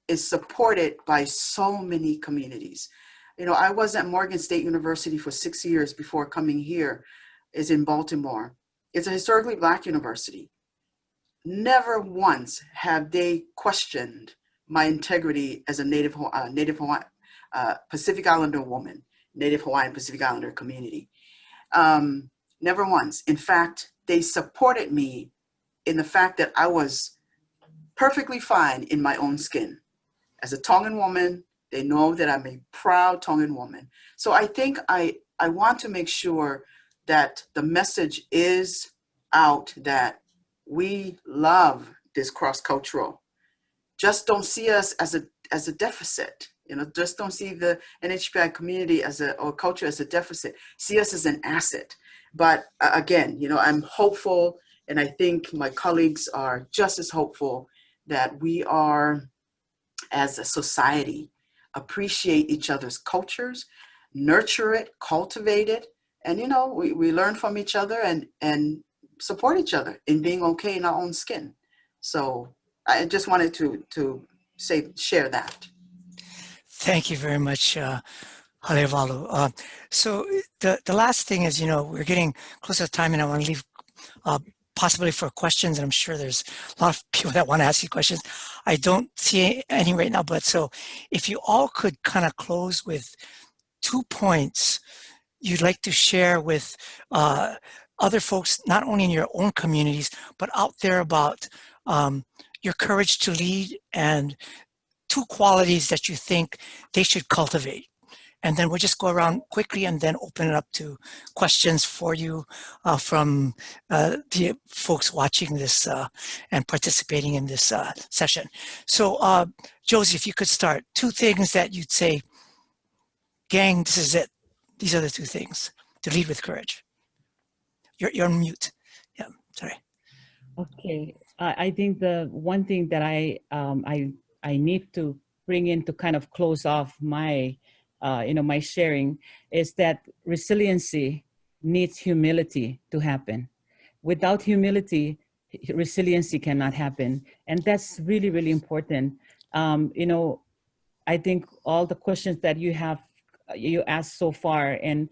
is supported by so many communities. You know, I was at Morgan State University for 6 years before coming here, is in Baltimore. It's a historically Black university. Never once have they questioned my integrity as a Native Hawaiian, Pacific Islander woman, Native Hawaiian Pacific Islander community. Never once. In fact, they supported me in the fact that I was perfectly fine in my own skin. As a Tongan woman, they know that I'm a proud Tongan woman. So I think I want to make sure that the message is out that we love this cross-cultural. Just don't see us as a deficit. You know, just don't see the NHPI community or culture as a deficit. See us as an asset. But again, you know, I'm hopeful, and I think my colleagues are just as hopeful that we are, as a society, appreciate each other's cultures, nurture it, cultivate it, and you know, we learn from each other and support each other in being okay in our own skin. So I just wanted to share that. Thank you very much, Halevalu. So the last thing is, you know, we're getting close to time, and I want to leave possibly for questions, and I'm sure there's a lot of people that want to ask you questions. I don't see any right now, but so if you all could kind of close with 2 points you'd like to share with other folks, not only in your own communities, but out there about your courage to lead, and 2 qualities that you think they should cultivate. And then we'll just go around quickly and then open it up to questions for you from the folks watching this and participating in this session. So Josie, if you could start, 2 things that you'd say, gang, this is it. These are the 2 things to lead with courage. You're on mute. Yeah, sorry. Okay, I think the one thing that I need to bring in to kind of close off my my sharing is that resiliency needs humility to happen. Without humility, resiliency cannot happen, and that's really, really important. I think all the questions that you asked so far, and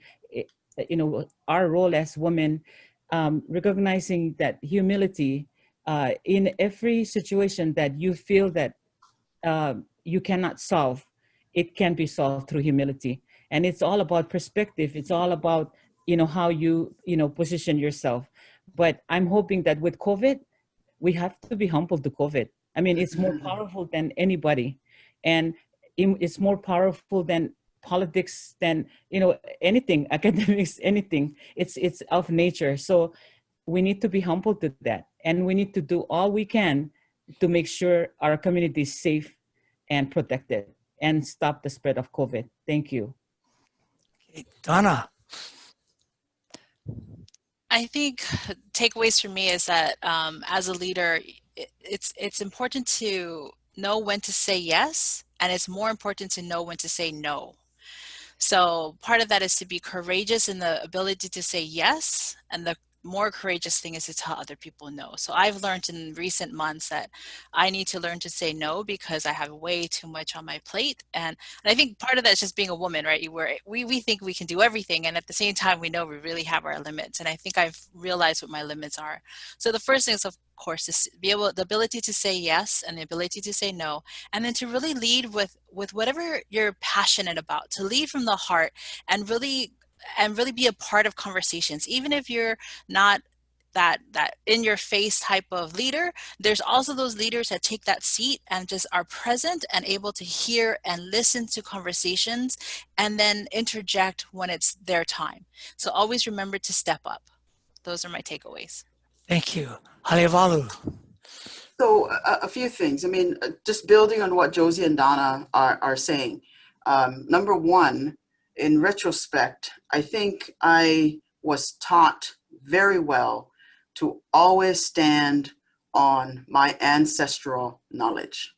our role as women, recognizing that humility in every situation that you feel that you cannot solve, it can be solved through humility. And it's all about perspective. It's all about how you position yourself. But I'm hoping that with COVID, we have to be humble to COVID. I mean, it's more powerful than anybody, and it's more powerful than politics, than anything, academics, anything. It's of nature. So we need to be humble to that, and we need to do all we can to make sure our community is safe and protected and stop the spread of COVID. Thank you. Okay, Donna. I think takeaways for me is that as a leader, it's important to know when to say yes, and it's more important to know when to say no. So part of that is to be courageous in the ability to say yes, and more courageous thing is to tell other people no. So I've learned in recent months that I need to learn to say no because I have way too much on my plate. And I think part of that is just being a woman, right? Where we think we can do everything. And at the same time, we know we really have our limits. And I think I've realized what my limits are. So the first thing is, of course, is the ability to say yes and the ability to say no. And then to really lead with whatever you're passionate about, to lead from the heart and really be a part of conversations, even if you're not that in your face type of leader. There's also those leaders that take that seat and just are present and able to hear and listen to conversations and then interject when it's their time. So always remember to step up. Those are my takeaways. Thank you. Halevalu. So a few things. I mean, just building on what Josie and Donna are saying. Number one, in retrospect, I think I was taught very well to always stand on my ancestral knowledge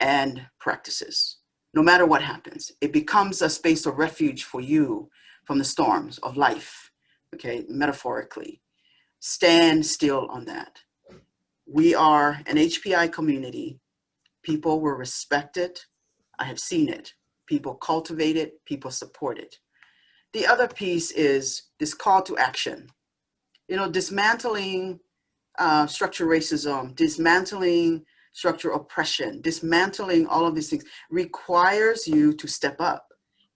and practices. No matter what happens, it becomes a space of refuge for you from the storms of life, okay, metaphorically. Stand still on that. We are an HPI community. People were respected. I have seen it. People cultivate it. People support it. The other piece is this call to action. You know, dismantling structural racism, dismantling structural oppression, dismantling all of these things requires you to step up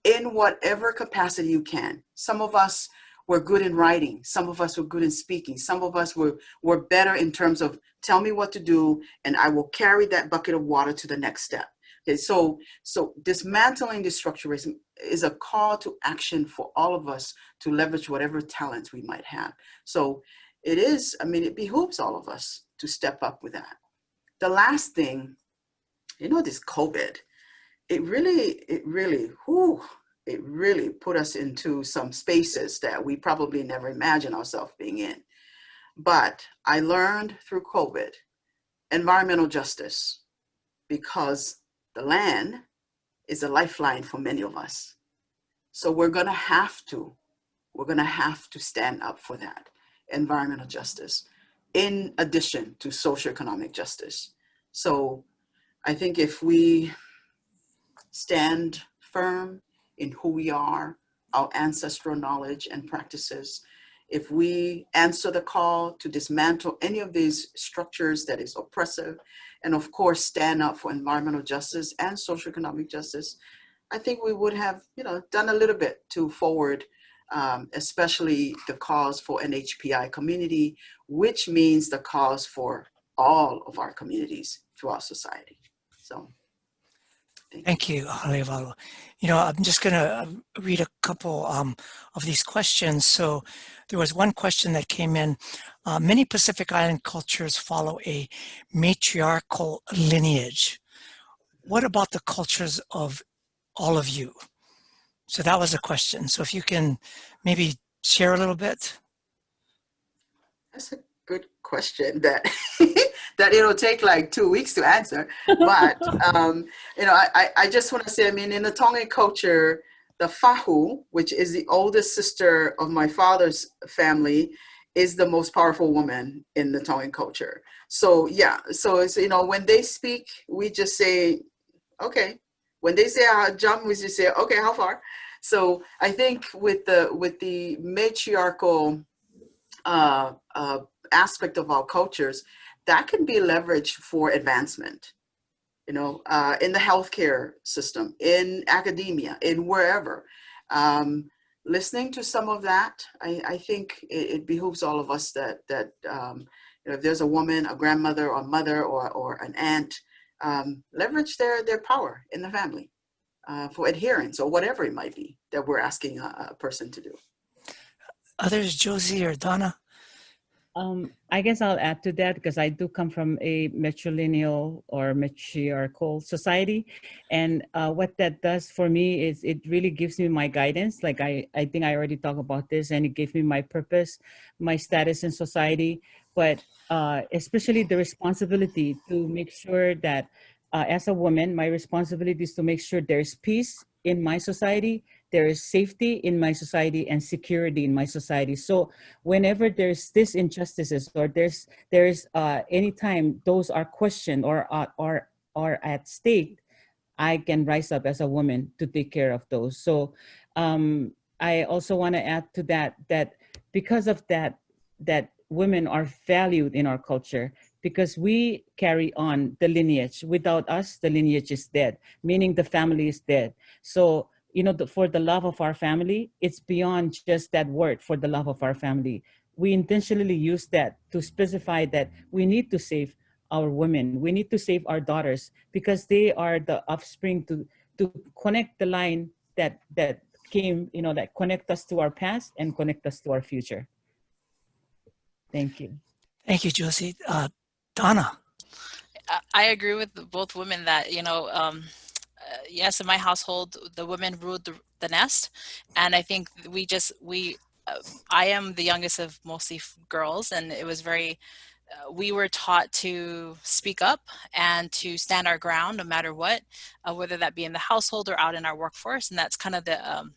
in whatever capacity you can. Some of us were good in writing. Some of us were good in speaking. Some of us were better in terms of tell me what to do and I will carry that bucket of water to the next step. Okay, so dismantling this structural racism is a call to action for all of us to leverage whatever talents we might have. So it is, I mean, it behooves all of us to step up with that. The last thing, you know, this COVID, it really put us into some spaces that we probably never imagined ourselves being in. But I learned through COVID, environmental justice, because the land is a lifeline for many of us. So we're gonna have to stand up for that environmental justice in addition to socioeconomic justice. So I think if we stand firm in who we are, our ancestral knowledge and practices, if we answer the call to dismantle any of these structures that is oppressive, and of course stand up for environmental justice and socioeconomic justice, I think we would have, you know, done a little bit to forward, especially the cause for an HPI community, which means the cause for all of our communities throughout society. So. Thank you, Halevalu. You know, I'm just going to read a couple of these questions. So there was one question that came in. Many Pacific Island cultures follow a matriarchal lineage. What about the cultures of all of you? So that was a question. So if you can maybe share a little bit. That's a good question that that it'll take like 2 weeks to answer. But you know, I just want to say, I mean, in the Tongan culture, the fahu, which is the oldest sister of my father's family, is the most powerful woman in the Tongan culture. So yeah, so it's, you know, when they speak, we just say, okay. When they say jump, we just say, okay, how far? So I think with the matriarchal aspect of our cultures, that can be leveraged for advancement, you know, in the healthcare system, in academia, in wherever. Listening to some of that, I think it behooves all of us that you know, if there's a woman, a grandmother or mother or an aunt, leverage their power in the family for adherence or whatever it might be that we're asking a person to do. Others, Josie or Donna? I guess I'll add to that because I do come from a matrilineal or matriarchal society. And what that does for me is it really gives me my guidance. Like I think I already talked about this, and it gave me my purpose, my status in society, but especially the responsibility to make sure that as a woman, my responsibility is to make sure there's peace in my society, there is safety in my society and security in my society. So whenever there's this injustices, or there's anytime those are questioned or at stake, I can rise up as a woman to take care of those. So I also want to add to that, that because of that, that women are valued in our culture, because we carry on the lineage. Without us, the lineage is dead, meaning the family is dead. So, you know, for the love of our family, it's beyond just that word, for the love of our family. We intentionally use that to specify that we need to save our women. We need to save our daughters, because they are the offspring to connect the line that came, you know, that connect us to our past and connect us to our future. Thank you. Thank you, Josie. Donna. I agree with both women that, you know, yes, in my household, the women ruled the nest. And I think I am the youngest of mostly girls, and it was very, we were taught to speak up and to stand our ground no matter what, whether that be in the household or out in our workforce. And that's kind of the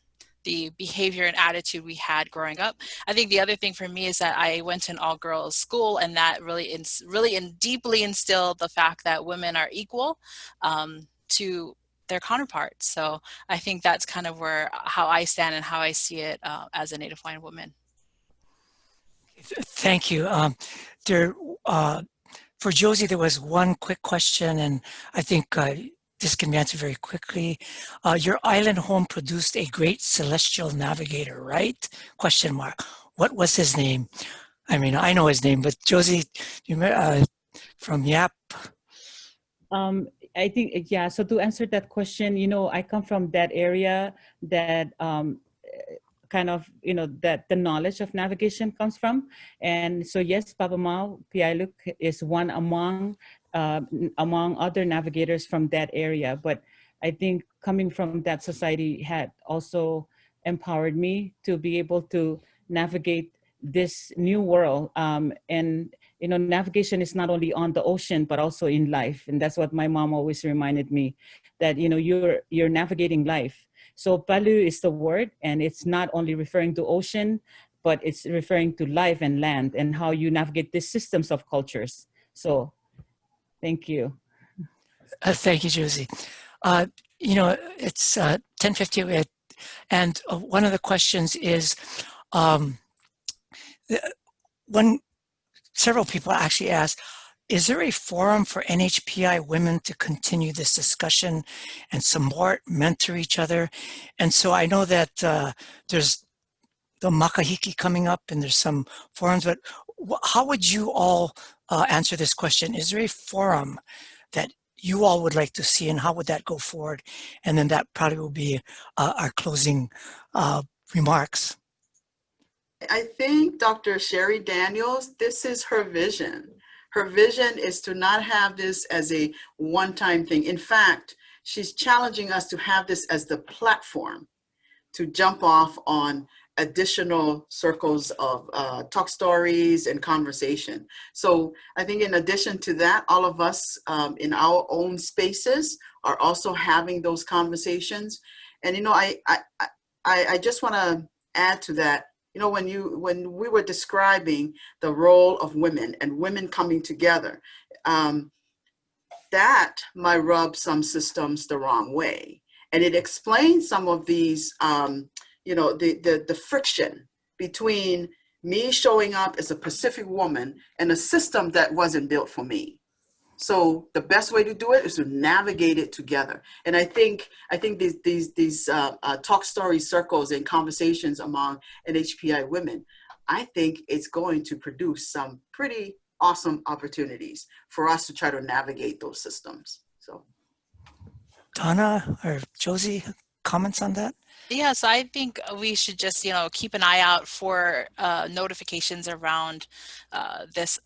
behavior and attitude we had growing up. I think the other thing for me is that I went to an all-girls school, and that really deeply instilled the fact that women are equal to their counterparts. So I think that's kind of how I stand and how I see it as a Native Hawaiian woman. Thank you. For Josie, there was one quick question, and I think this can be answered very quickly. Your island home produced a great celestial navigator, right? Question mark. What was his name? I mean, I know his name, but Josie, from YAP. I think, yeah, so to answer that question, you know, I come from that area that kind of, you know, that the knowledge of navigation comes from. And so yes, Papa Mau Piailuk is one among other navigators from that area. But I think coming from that society had also empowered me to be able to navigate this new world. And you know, navigation is not only on the ocean, but also in life. And that's what my mom always reminded me, that, you know, you're navigating life. So palu is the word, and it's not only referring to ocean, but it's referring to life and land and how you navigate these systems of cultures. So thank you. Thank you, Josie. You know, it's 10:58, and one of the questions is, several people actually asked, is there a forum for NHPI women to continue this discussion and support, mentor each other? And so I know that there's the makahiki coming up, and there's some forums, but how would you all answer this question? Is there a forum that you all would like to see, and how would that go forward? And then that probably will be our closing remarks. I think Dr. Sherry Daniels, this is her vision. Her vision is to not have this as a one-time thing. In fact, she's challenging us to have this as the platform to jump off on additional circles of talk stories and conversation. So I think in addition to that, all of us in our own spaces are also having those conversations. And, you know, I just want to add to that. You know, when we were describing the role of women and women coming together, that might rub some systems the wrong way. And it explains some of these, you know, the friction between me showing up as a Pacific woman and a system that wasn't built for me. So the best way to do it is to navigate it together. And I think these talk story circles and conversations among NHPI women, I think it's going to produce some pretty awesome opportunities for us to try to navigate those systems. So, Donna or Josie, comments on that? Yeah, so I think we should just, you know, keep an eye out for notifications around this.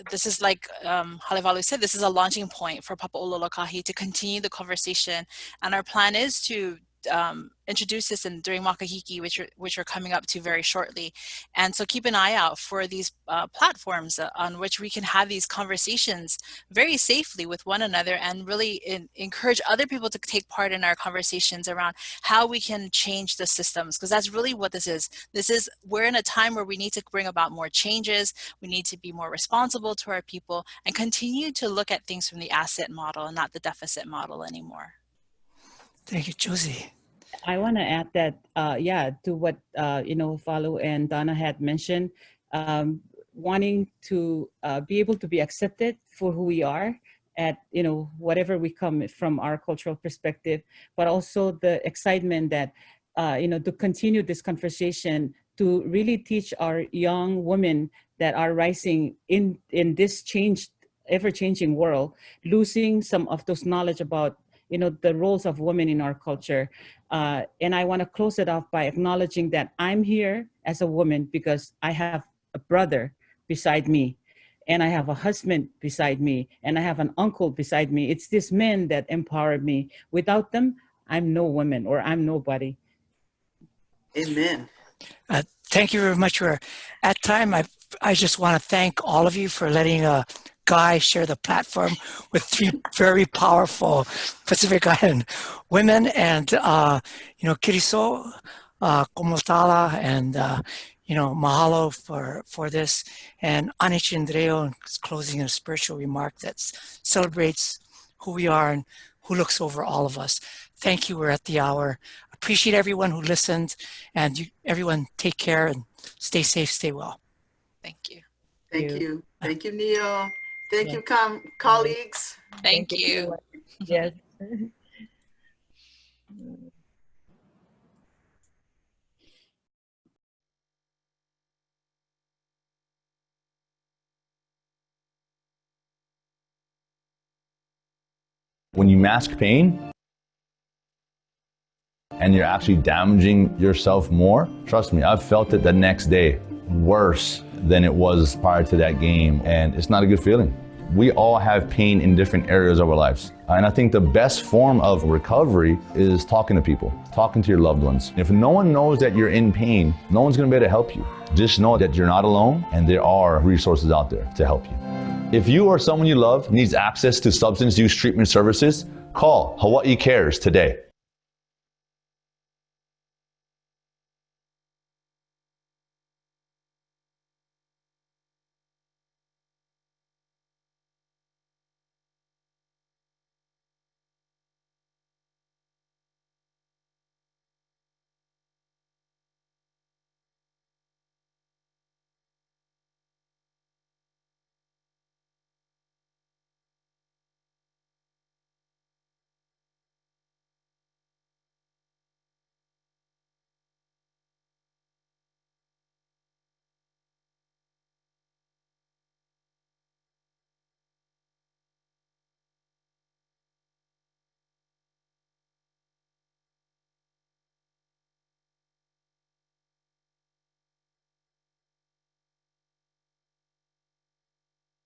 This is like Halevalu said, this is a launching point for Papa'olo Lokahi to continue the conversation. And our plan is to introduced this during Makahiki, which are coming up to very shortly. And so keep an eye out for these platforms on which we can have these conversations very safely with one another, and really encourage other people to take part in our conversations around how we can change the systems, because that's really what this is. We're in a time where we need to bring about more changes. We need to be more responsible to our people and continue to look at things from the asset model and not the deficit model anymore. Thank you, Josie. I want to add that, to what, Falu and Donna had mentioned, wanting to be able to be accepted for who we are at, whatever we come from our cultural perspective, but also the excitement that, to continue this conversation, to really teach our young women that are rising in this ever-changing world, losing some of those knowledge about the roles of women in our culture. And I want to close it off by acknowledging that I'm here as a woman because I have a brother beside me, and I have a husband beside me, and I have an uncle beside me. It's these men that empowered me. Without them, I'm no woman, or I'm nobody. Amen. Thank you very much. We're at time. I just want to thank all of you for letting Guy share the platform with three very powerful Pacific Island women, and Kiriso, Komotala, and mahalo for this, and Anichandreo closing a spiritual remark that celebrates who we are and who looks over all of us. Thank you. We're at the hour. Appreciate everyone who listened, and everyone take care and stay safe, stay well. Thank you. Thank you. Thank you, Neil. Thank you, colleagues. Thank you. Yes. When you mask pain and you're actually damaging yourself more, trust me, I've felt it the next day worse than it was prior to that game, and it's not a good feeling. We all have pain in different areas of our lives. And I think the best form of recovery is talking to people, talking to your loved ones. If no one knows that you're in pain, no one's gonna be able to help you. Just know that you're not alone, and there are resources out there to help you. If you or someone you love needs access to substance use treatment services, call Hawai'i Cares today.